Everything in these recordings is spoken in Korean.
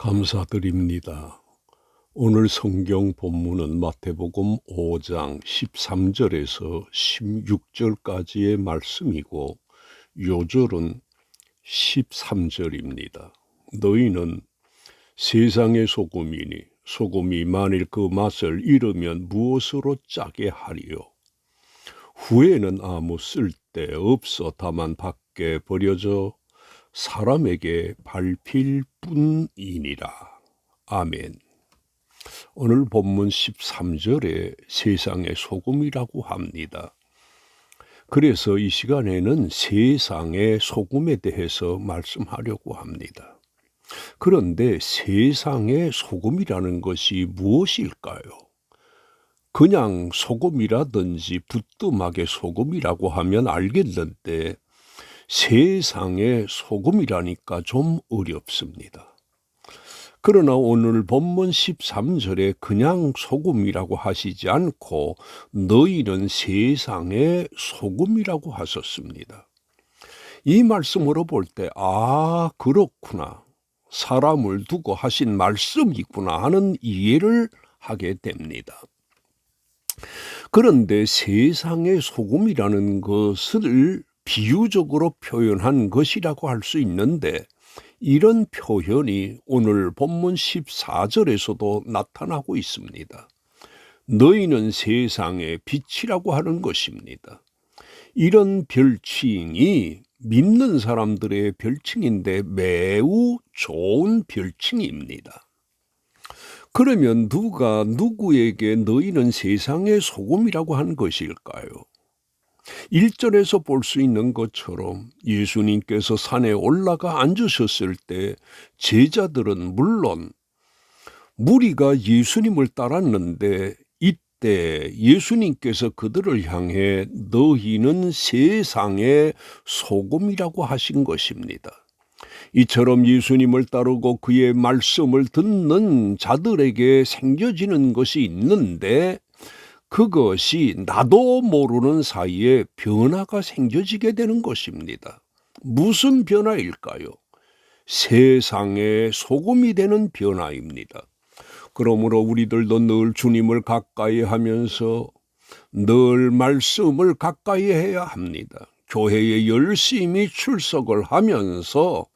감사드립니다. 오늘 성경 본문은 마태복음 5장 13절에서 16절까지의 말씀이고 요절은 13절입니다. 너희는 세상의 소금이니 소금이 만일 그 맛을 잃으면 무엇으로 짜게 하리요? 후에는 아무 쓸데 없어 다만 밖에 버려져 사람에게 밟힐 뿐이니라. 아멘. 오늘 본문 13절에 세상의 소금이라고 합니다. 그래서 이 시간에는 세상의 소금에 대해서 말씀하려고 합니다. 그런데 세상의 소금이라는 것이 무엇일까요? 그냥 소금이라든지 부뚜막의 소금이라고 하면 알겠는데 세상의 소금이라니까 좀 어렵습니다. 그러나 오늘 본문 13절에 그냥 소금이라고 하시지 않고 너희는 세상의 소금이라고 하셨습니다. 이 말씀으로 볼 때 그렇구나. 사람을 두고 하신 말씀이구나 하는 이해를 하게 됩니다. 그런데 세상의 소금이라는 것을 비유적으로 표현한 것이라고 할 수 있는데 이런 표현이 오늘 본문 14절에서도 나타나고 있습니다. 너희는 세상의 빛이라고 하는 것입니다. 이런 별칭이 믿는 사람들의 별칭인데 매우 좋은 별칭입니다. 그러면 누가 누구에게 너희는 세상의 소금이라고 한 것일까요? 1절에서 볼 수 있는 것처럼 예수님께서 산에 올라가 앉으셨을 때 제자들은 물론 무리가 예수님을 따랐는데 이때 예수님께서 그들을 향해 너희는 세상의 소금이라고 하신 것입니다. 이처럼 예수님을 따르고 그의 말씀을 듣는 자들에게 생겨지는 것이 있는데 그것이 나도 모르는 사이에 변화가 생겨지게 되는 것입니다. 무슨 변화일까요? 세상의 소금이 되는 변화입니다. 그러므로 우리들도 늘 주님을 가까이 하면서 늘 말씀을 가까이 해야 합니다. 교회에 열심히 출석을 하면서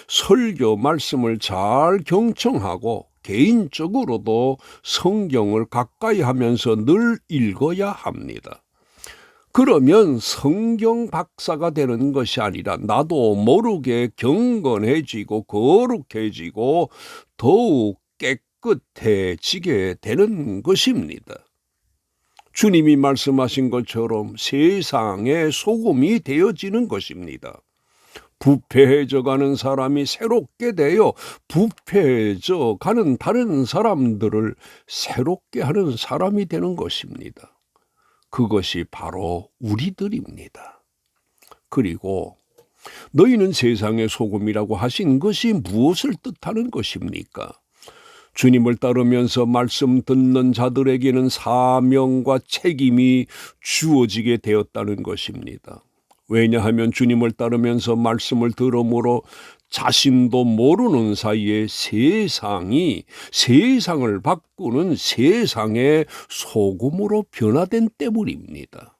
설교 말씀을 잘 경청하고 개인적으로도 성경을 가까이 하면서 늘 읽어야 합니다. 그러면 성경 박사가 되는 것이 아니라 나도 모르게 경건해지고 거룩해지고 더욱 깨끗해지게 되는 것입니다. 주님이 말씀하신 것처럼 세상의 소금이 되어지는 것입니다. 부패해져 가는 사람이 새롭게 되어 부패해져 가는 다른 사람들을 새롭게 하는 사람이 되는 것입니다. 그것이 바로 우리들입니다. 그리고 너희는 세상의 소금이라고 하신 것이 무엇을 뜻하는 것입니까? 주님을 따르면서 말씀 듣는 자들에게는 사명과 책임이 주어지게 되었다는 것입니다. 왜냐하면 주님을 따르면서 말씀을 들음으로 자신도 모르는 사이에 세상을 바꾸는 세상의 소금으로 변화된 때문입니다.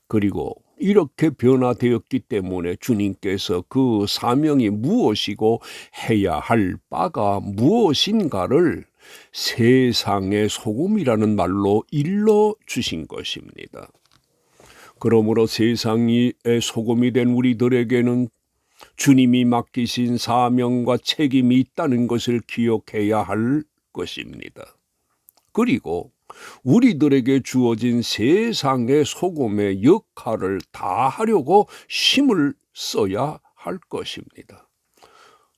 그리고 이렇게 변화되었기 때문에 주님께서 그 사명이 무엇이고 해야 할 바가 무엇인가를 세상의 소금이라는 말로 일러주신 것입니다. 그러므로 세상의 소금이 된 우리들에게는 주님이 맡기신 사명과 책임이 있다는 것을 기억해야 할 것입니다. 그리고 우리들에게 주어진 세상의 소금의 역할을 다하려고 힘을 써야 할 것입니다.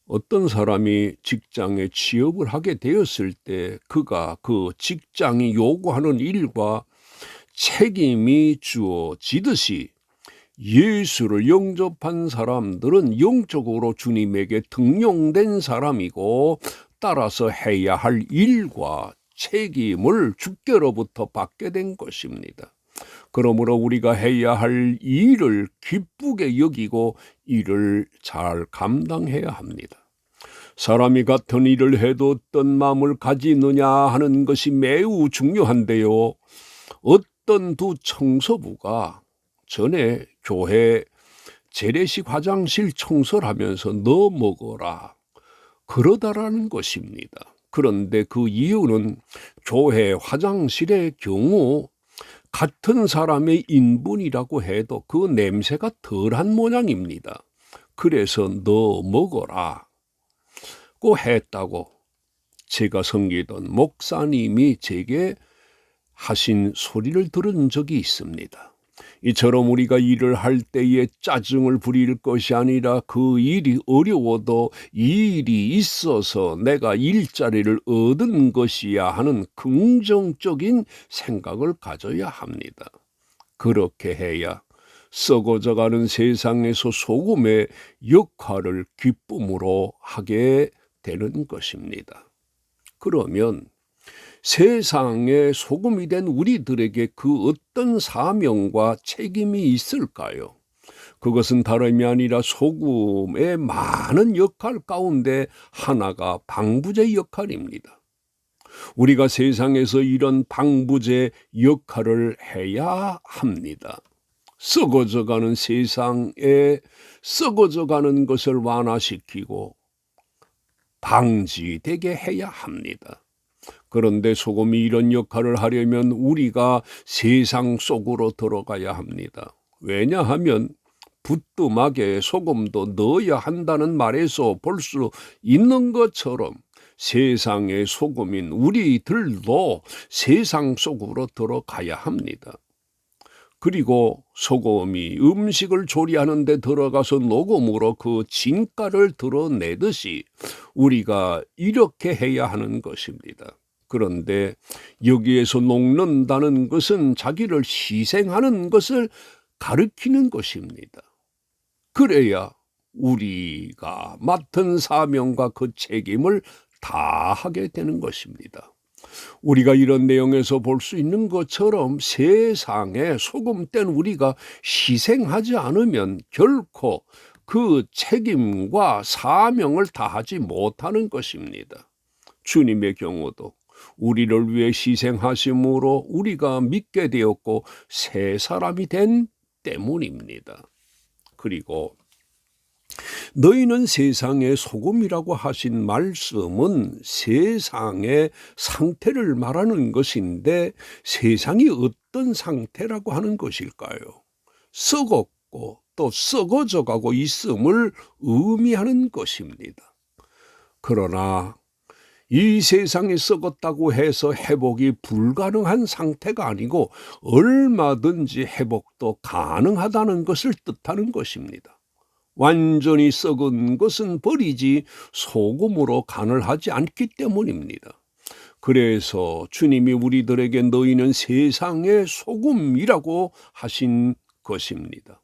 어떤 사람이 직장에 취업을 하게 되었을 때 그가 그 직장이 요구하는 일과 책임이 주어지듯이 예수를 영접한 사람들은 영적으로 주님에게 등용된 사람이고 따라서 해야 할 일과 책임을 주께로부터 받게 된 것입니다. 그러므로 우리가 해야 할 일을 기쁘게 여기고 일을 잘 감당해야 합니다. 사람이 같은 일을 해도 어떤 마음을 가지느냐 하는 것이 매우 중요한데요. 어떤 두 청소부가 전에 교회 재래식 화장실 청소를 하면서 너 먹어라 그러다라는 것입니다. 그런데 그 이유는 교회 화장실의 경우 같은 사람의 인분이라고 해도 그 냄새가 덜한 모양입니다. 그래서 너 먹어라 고 했다고 제가 섬기던 목사님이 제게 하신 소리를 들은 적이 있습니다. 이처럼 우리가 일을 할 때에 짜증을 부릴 것이 아니라 그 일이 어려워도 이 일이 있어서 내가 일자리를 얻은 것이야 하는 긍정적인 생각을 가져야 합니다. 그렇게 해야 썩어져가는 세상에서 소금의 역할을 기쁨으로 하게 되는 것입니다. 그러면 세상에 소금이 된 우리들에게 그 어떤 사명과 책임이 있을까요? 그것은 다름이 아니라 소금의 많은 역할 가운데 하나가 방부제 역할입니다. 우리가 세상에서 이런 방부제 역할을 해야 합니다. 썩어져가는 세상에 썩어져가는 것을 완화시키고 방지되게 해야 합니다. 그런데 소금이 이런 역할을 하려면 우리가 세상 속으로 들어가야 합니다. 왜냐하면 부뚜막에 소금도 넣어야 한다는 말에서 볼 수 있는 것처럼 세상의 소금인 우리들도 세상 속으로 들어가야 합니다. 그리고 소금이 음식을 조리하는 데 들어가서 녹음으로 그 진가를 드러내듯이 우리가 이렇게 해야 하는 것입니다. 그런데 여기에서 녹는다는 것은 자기를 희생하는 것을 가리키는 것입니다. 그래야 우리가 맡은 사명과 그 책임을 다하게 되는 것입니다. 우리가 이런 내용에서 볼 수 있는 것처럼 세상에 소금된 우리가 희생하지 않으면 결코 그 책임과 사명을 다하지 못하는 것입니다. 주님의 경우도 우리를 위해 희생하심으로 우리가 믿게 되었고 새 사람이 된 때문입니다. 그리고 너희는 세상의 소금이라고 하신 말씀은 세상의 상태를 말하는 것인데 세상이 어떤 상태라고 하는 것일까요? 썩었고 또 썩어져 가고 있음을 의미하는 것입니다. 그러나 이 세상이 썩었다고 해서 회복이 불가능한 상태가 아니고 얼마든지 회복도 가능하다는 것을 뜻하는 것입니다. 완전히 썩은 것은 버리지 소금으로 간을 하지 않기 때문입니다. 그래서 주님이 우리들에게 너희는 세상의 소금이라고 하신 것입니다.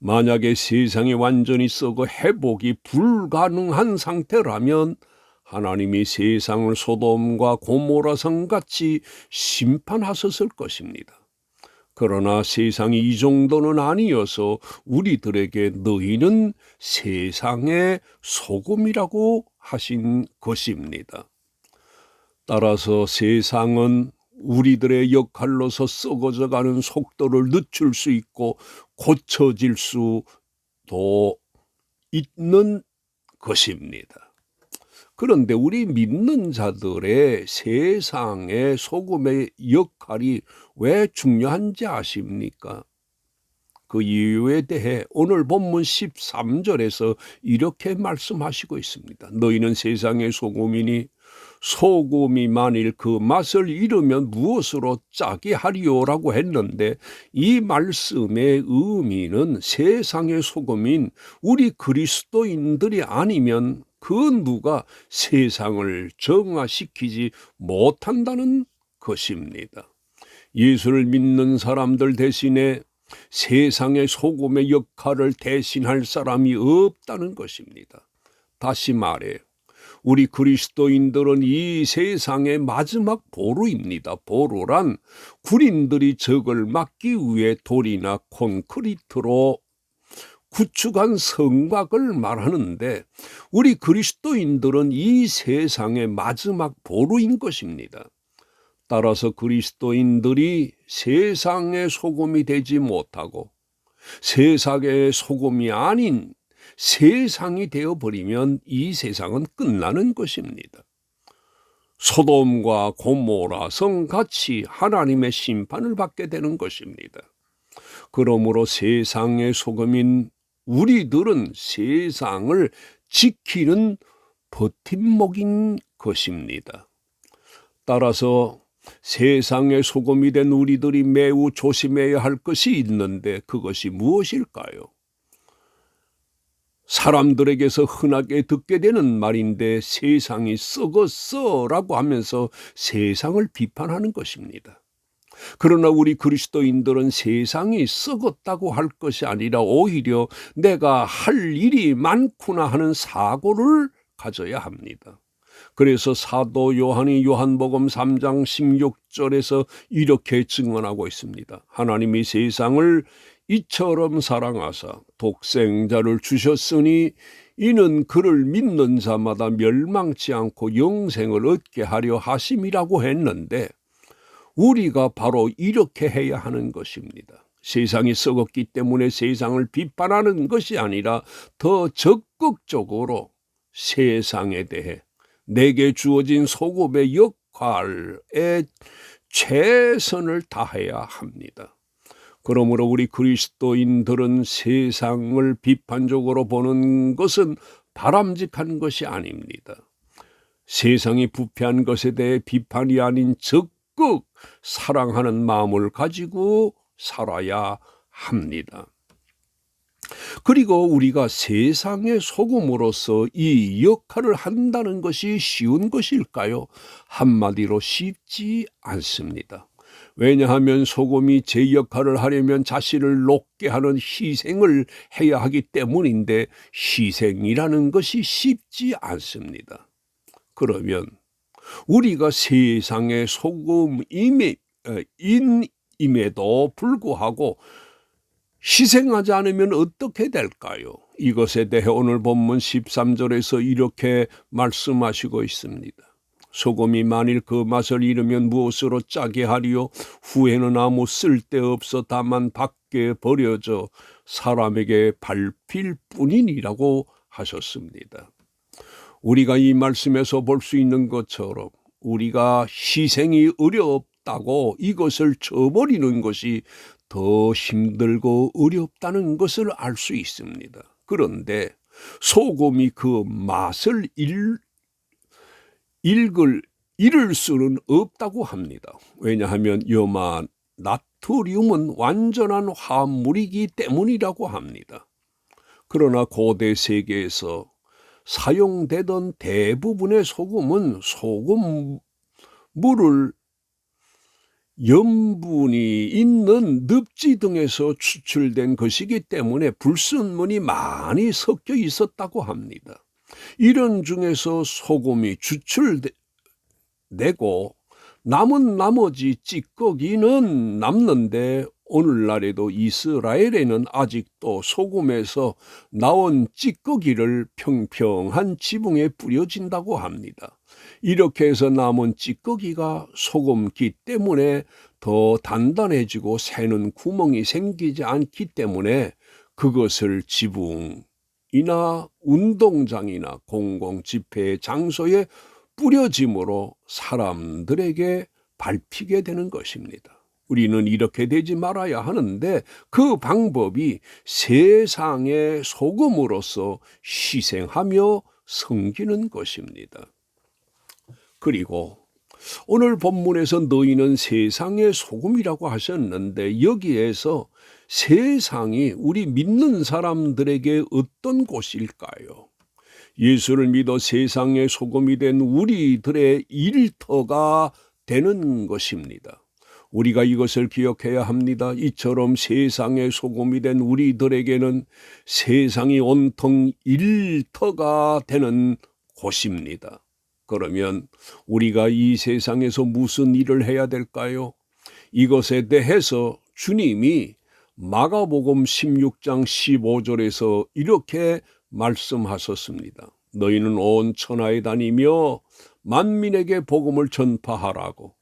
만약에 세상이 완전히 썩어 회복이 불가능한 상태라면 하나님이 세상을 소돔과 고모라성 같이 심판하셨을 것입니다. 그러나 세상이 이 정도는 아니어서 우리들에게 너희는 세상의 소금이라고 하신 것입니다. 따라서 세상은 우리들의 역할로서 썩어져가는 속도를 늦출 수 있고 고쳐질 수도 있는 것입니다. 그런데 우리 믿는 자들의 세상의 소금의 역할이 왜 중요한지 아십니까? 그 이유에 대해 오늘 본문 13절에서 이렇게 말씀하시고 있습니다. 너희는 세상의 소금이니 소금이 만일 그 맛을 잃으면 무엇으로 짜게 하리오라고 했는데 이 말씀의 의미는 세상의 소금인 우리 그리스도인들이 아니면 그 누가 세상을 정화시키지 못한다는 것입니다. 예수를 믿는 사람들 대신에 세상의 소금의 역할을 대신할 사람이 없다는 것입니다. 다시 말해 우리 그리스도인들은 이 세상의 마지막 보루입니다. 보루란 군인들이 적을 막기 위해 돌이나 콘크리트로 구축한 성곽을 말하는데 우리 그리스도인들은 이 세상의 마지막 보루인 것입니다. 따라서 그리스도인들이 세상의 소금이 되지 못하고 세상의 소금이 아닌 세상이 되어버리면 이 세상은 끝나는 것입니다. 소돔과 고모라 성같이 하나님의 심판을 받게 되는 것입니다. 그러므로 세상의 소금인 우리들은 세상을 지키는 버팀목인 것입니다. 따라서 세상의 소금이 된 우리들이 매우 조심해야 할 것이 있는데 그것이 무엇일까요? 사람들에게서 흔하게 듣게 되는 말인데 세상이 썩었어 라고 하면서 세상을 비판하는 것입니다. 그러나 우리 그리스도인들은 세상이 썩었다고 할 것이 아니라 오히려 내가 할 일이 많구나 하는 사고를 가져야 합니다. 그래서 사도 요한이 요한복음 3장 16절에서 이렇게 증언하고 있습니다. 하나님이 세상을 이처럼 사랑하사 독생자를 주셨으니 이는 그를 믿는 자마다 멸망치 않고 영생을 얻게 하려 하심이라고 했는데 우리가 바로 이렇게 해야 하는 것입니다. 세상이 썩었기 때문에 세상을 비판하는 것이 아니라 더 적극적으로 세상에 대해 내게 주어진 소금의 역할에 최선을 다해야 합니다. 그러므로 우리 그리스도인들은 세상을 비판적으로 보는 것은 바람직한 것이 아닙니다. 세상이 부패한 것에 대해 비판이 아닌 적극 사랑하는 마음을 가지고 살아야 합니다. 그리고 우리가 세상의 소금으로서 이 역할을 한다는 것이 쉬운 것일까요? 한마디로 쉽지 않습니다. 왜냐하면 소금이 제 역할을 하려면 자신을 높게 하는 희생을 해야 하기 때문인데 희생이라는 것이 쉽지 않습니다. 그러면 우리가 세상의 소금임에도 불구하고 희생하지 않으면 어떻게 될까요? 이것에 대해 오늘 본문 13절에서 이렇게 말씀하시고 있습니다. 소금이 만일 그 맛을 잃으면 무엇으로 짜게 하리요? 후에는 아무 쓸데없어 다만 밖에 버려져 사람에게 밟힐 뿐이니라고 하셨습니다. 우리가 이 말씀에서 볼 수 있는 것처럼 우리가 희생이 어렵다고 이것을 쳐버리는 것이 더 힘들고 어렵다는 것을 알 수 있습니다. 그런데 소금이 그 맛을 잃을 수는 없다고 합니다. 왜냐하면 염화 나트륨은 완전한 화합물이기 때문이라고 합니다. 그러나 고대 세계에서 사용되던 대부분의 소금은 소금물을 염분이 있는 늪지 등에서 추출된 것이기 때문에 불순물이 많이 섞여 있었다고 합니다. 이런 중에서 소금이 추출되고 남은 나머지 찌꺼기는 남는데 오늘날에도 이스라엘에는 아직도 소금에서 나온 찌꺼기를 평평한 지붕에 뿌려진다고 합니다. 이렇게 해서 남은 찌꺼기가 소금기 때문에 더 단단해지고 새는 구멍이 생기지 않기 때문에 그것을 지붕이나 운동장이나 공공집회 장소에 뿌려짐으로 사람들에게 밟히게 되는 것입니다. 우리는 이렇게 되지 말아야 하는데 그 방법이 세상의 소금으로서 희생하며 섬기는 것입니다. 그리고 오늘 본문에서 너희는 세상의 소금이라고 하셨는데 여기에서 세상이 우리 믿는 사람들에게 어떤 곳일까요? 예수를 믿어 세상의 소금이 된 우리들의 일터가 되는 것입니다. 우리가 이것을 기억해야 합니다. 이처럼 세상의 소금이 된 우리들에게는 세상이 온통 일터가 되는 곳입니다. 그러면 우리가 이 세상에서 무슨 일을 해야 될까요? 이것에 대해서 주님이 마가복음 16장 15절에서 이렇게 말씀하셨습니다. 너희는 온 천하에 다니며 만민에게 복음을 전파하라고.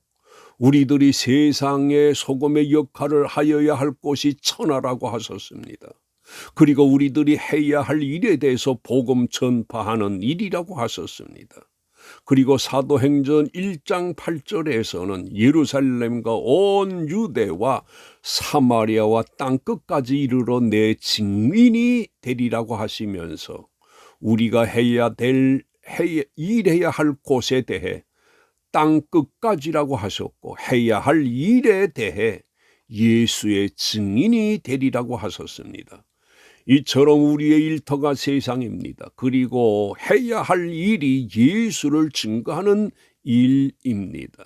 우리들이 세상의 소금의 역할을 하여야 할 곳이 천하라고 하셨습니다. 그리고 우리들이 해야 할 일에 대해서 복음 전파하는 일이라고 하셨습니다. 그리고 사도행전 1장 8절에서는 예루살렘과 온 유대와 사마리아와 땅끝까지 이르러 내 증인이 되리라고 하시면서 우리가 일해야 할 곳에 대해 땅끝까지라고 하셨고 해야 할 일에 대해 예수의 증인이 되리라고 하셨습니다. 이처럼 우리의 일터가 세상입니다. 그리고 해야 할 일이 예수를 증거하는 일입니다.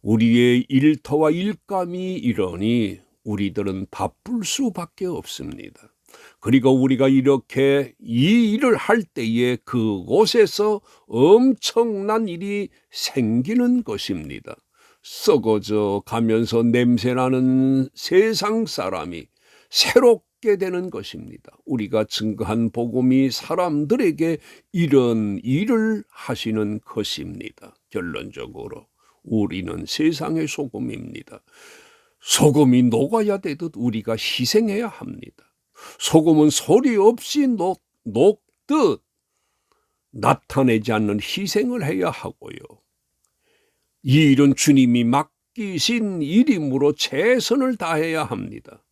우리의 일터와 일감이 이러니 우리들은 바쁠 수밖에 없습니다. 그리고 우리가 이렇게 이 일을 할 때에 그곳에서 엄청난 일이 생기는 것입니다. 썩어져 가면서 냄새나는 세상 사람이 새롭게 되는 것입니다. 우리가 증거한 복음이 사람들에게 이런 일을 하시는 것입니다. 결론적으로 우리는 세상의 소금입니다. 소금이 녹아야 되듯 우리가 희생해야 합니다. 소금은 소리 없이 녹듯 나타내지 않는 희생을 해야 하고요. 이 일은 주님이 맡기신 일이므로 최선을 다해야 합니다.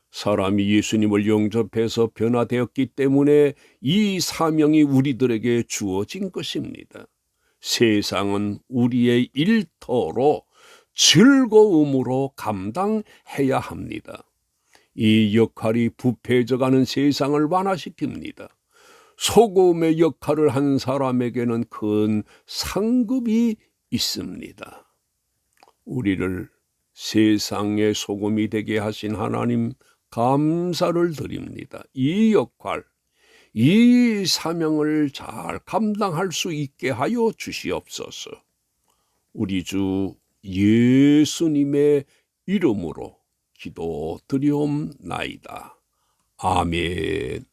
사람이 예수님을 영접해서 변화되었기 때문에 이 사명이 우리들에게 주어진 것입니다. 세상은 우리의 일터로 즐거움으로 감당해야 합니다. 이 역할이 부패져가는 세상을 완화시킵니다. 소금의 역할을 한 사람에게는 큰 상급이 있습니다. 우리를 세상의 소금이 되게 하신 하나님 감사를 드립니다. 이 역할, 이 사명을 잘 감당할 수 있게 하여 주시옵소서. 우리 주 예수님의 이름으로 기도드리옵나이다. 아멘.